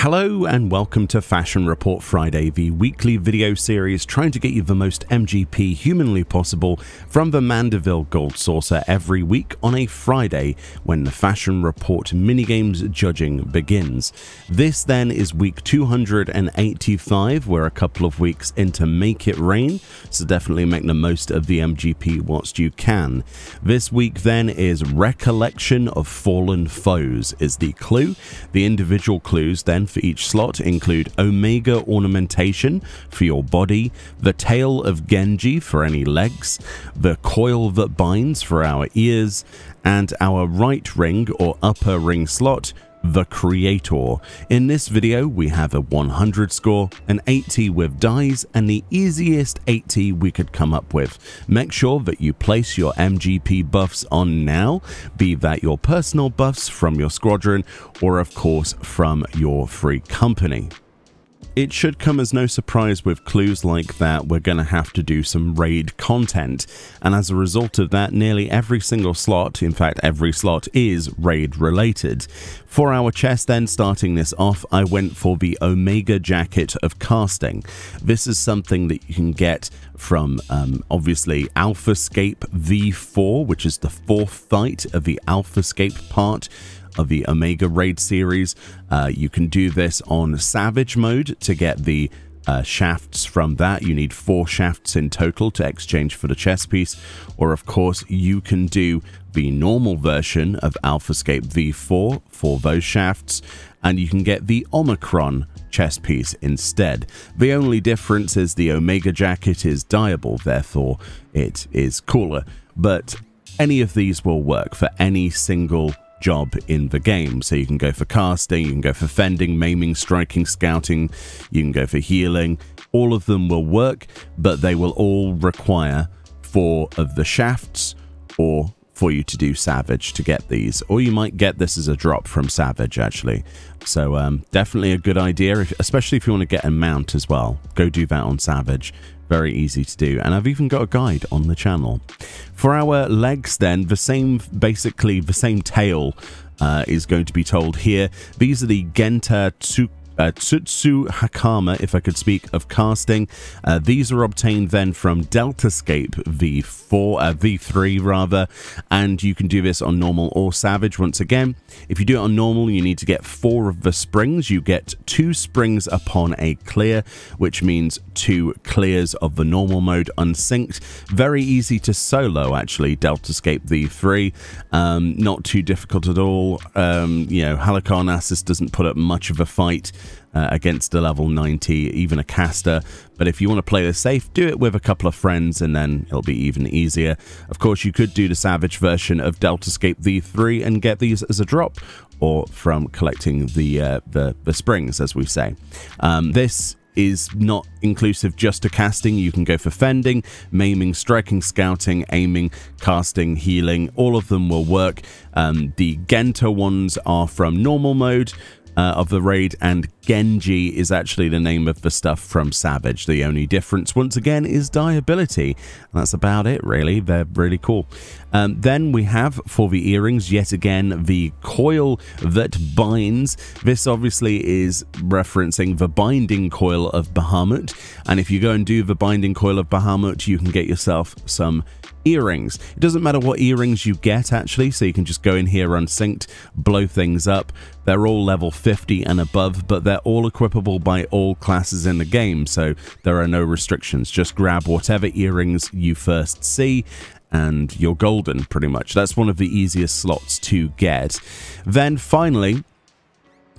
Hello and welcome to Fashion Report Friday, the weekly video series trying to get you the most MGP humanly possible from the Mandeville Gold Saucer every week on a Friday when the Fashion Report minigames judging begins. This then is week 285. We're a couple of weeks into Make It Rain, so definitely make the most of the MGP whilst you can. This week then is Recollection of Fallen Foes is the clue. The individual clues then for each slot include Omega ornamentation for your body, the tail of Genji for any legs, the coil that binds for our ears, and our right ring or upper ring slot, the Creator. In this video we have a 100 score, an 80 with dies, and the easiest 80 we could come up with. Make sure that you place your MGP buffs on now, be that your personal buffs from your squadron or of course from your free company. It should come as no surprise with clues like that we're going to have to do some raid content, and as a result of that nearly every single slot, in fact every slot, is raid related. For our chest then, starting this off, I went for the Omega Jacket of Casting. This is something that you can get from obviously Alphascape V4, which is the fourth fight of the Alphascape part of the Omega Raid series. You can do this on Savage mode to get the shafts from that. You need 4 shafts in total to exchange for the chest piece, or of course you can do the normal version of Alphascape V4 for those shafts, and you can get the Omicron chest piece instead. The only difference is the Omega Jacket is dyeable, therefore it is cooler, but any of these will work for any single job in the game. So you can go for casting, you can go for fending, maiming, striking, scouting, you can go for healing. All of them will work, but they will all require 4 of the shafts or for you to do Savage to get these, or you might get this as a drop from Savage actually. So definitely a good idea, especially if you want to get a mount as well. Go do that on Savage. Very easy to do, and I've even got a guide on the channel. For our legs then, basically the same tail is going to be told here. These are the Genta Tsutsu Hakama, if I could speak, of casting. These are obtained then from Deltascape V3 rather, and you can do this on normal or Savage. Once again, if you do it on normal, you need to get 4 of the springs. You get 2 springs upon a clear, which means 2 clears of the normal mode unsynced. Very easy to solo actually, Deltascape V3. Not too difficult at all. You know, Halicarnassus doesn't put up much of a fight against a level 90, even a caster, but if you want to play this safe, do it with a couple of friends and then it'll be even easier. Of course, you could do the Savage version of Deltascape V3 and get these as a drop, or from collecting the springs, as we say. This is not inclusive just to casting. You can go for fending, maiming, striking, scouting, aiming, casting, healing. All of them will work. The Genta ones are from normal mode of the raid, and Genji is actually the name of the stuff from Savage. The only difference, once again, is dyeability. And that's about it, really. They're really cool. Then we have, for the earrings, yet again, the coil that binds. This obviously is referencing the binding coil of Bahamut. And if you go and do the binding coil of Bahamut, you can get yourself some earrings. It doesn't matter what earrings you get actually, so you can just go in here unsynced, blow things up. They're all level 50 and above, but they're all equipable by all classes in the game, so there are no restrictions. Just grab whatever earrings you first see and you're golden, pretty much. That's one of the easiest slots to get. Then finally,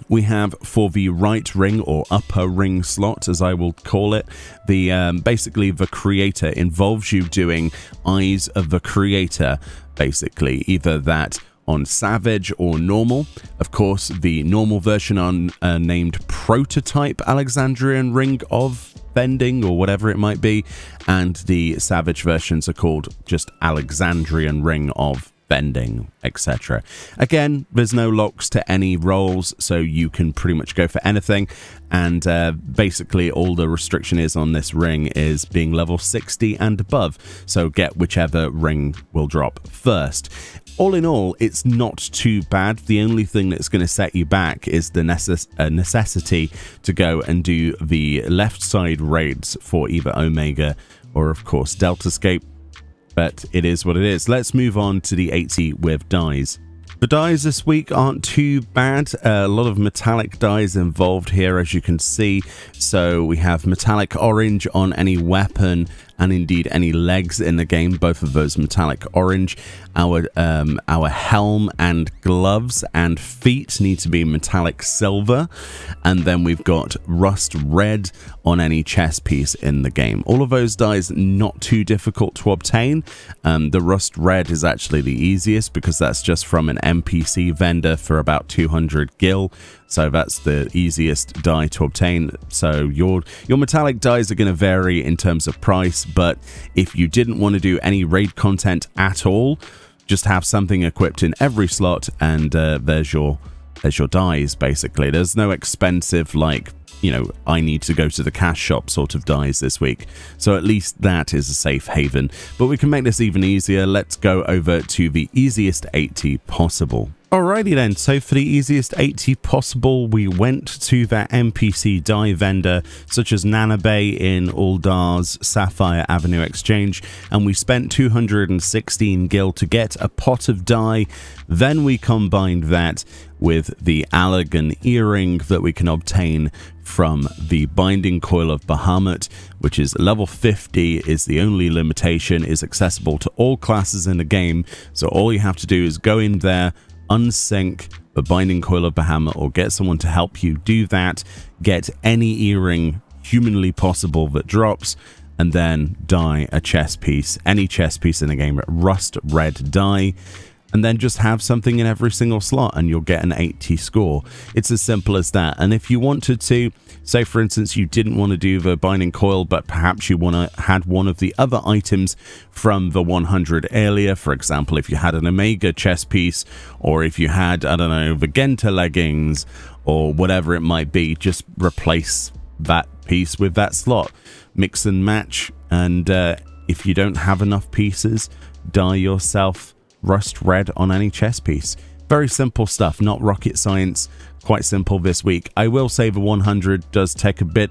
we have for the right ring or upper ring slot, as I will call it, the basically the Creator involves you doing Eyes of the Creator, basically either that on Savage or normal. Of course, the normal version on named Prototype Alexandrian Ring of Bending or whatever it might be, and the Savage versions are called just Alexandrian Ring of vending, etc. Again, there's no locks to any roles, so you can pretty much go for anything, and basically all the restriction is on this ring is being level 60 and above, so get whichever ring will drop first. All in all, it's not too bad. The only thing that's going to set you back is the necessity to go and do the left side raids for either Omega or, of course, Deltascape. But it is what it is. Let's move on to the 80 with dies. The dies this week aren't too bad. A lot of metallic dies involved here, as you can see. So we have metallic orange on any weapon and indeed any legs in the game, both of those metallic orange. Our helm and gloves and feet need to be metallic silver, and then we've got rust red on any chest piece in the game. All of those dies not too difficult to obtain. The rust red is actually the easiest because that's just from an NPC vendor for about 200 gil. So that's the easiest die to obtain. So your metallic dies are going to vary in terms of price, but if you didn't want to do any raid content at all, just have something equipped in every slot, and there's your dies. Basically, there's no expensive, like, you know, I need to go to the cash shop sort of dies this week. So at least that is a safe haven. But we can make this even easier. Let's go over to the easiest 80 possible. Alrighty then, so for the easiest 80 possible, we went to that NPC die vendor such as Nanabe in Uldar's Sapphire Avenue Exchange, and we spent 216 gil to get a pot of die. Then we combined that with the Allergan earring that we can obtain from the Binding Coil of Bahamut, which is level 50, is the only limitation, is accessible to all classes in the game. So all you have to do is go in there, unsync the Binding Coil of Bahamut, or get someone to help you do that, get any earring humanly possible that drops, and then dye a chest piece, any chest piece in the game, rust red dye, and then just have something in every single slot and you'll get an 80 score. It's as simple as that. And if you wanted to, say for instance you didn't want to do the Binding Coil, but perhaps you had one of the other items from the 100 earlier, for example if you had an Omega chest piece, or if you had, I don't know, the Genta leggings or whatever it might be, just replace that piece with that slot, mix and match. And if you don't have enough pieces, dye yourself rust red on any chest piece. Very simple stuff, not rocket science, quite simple this week. I will say the 100 does take a bit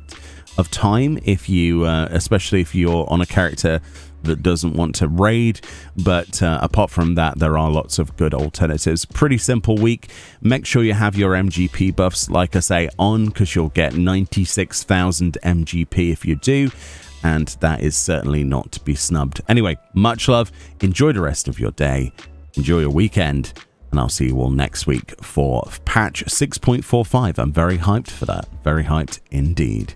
of time if you especially if you're on a character that doesn't want to raid, but apart from that there are lots of good alternatives. Pretty simple week. Make sure you have your MGP buffs, like I say, on, because you'll get 96,000 MGP if you do, and that is certainly not to be snubbed. Anyway, much love, enjoy the rest of your day, enjoy your weekend, and I'll see you all next week for patch 6.45. I'm very hyped for that, very hyped indeed.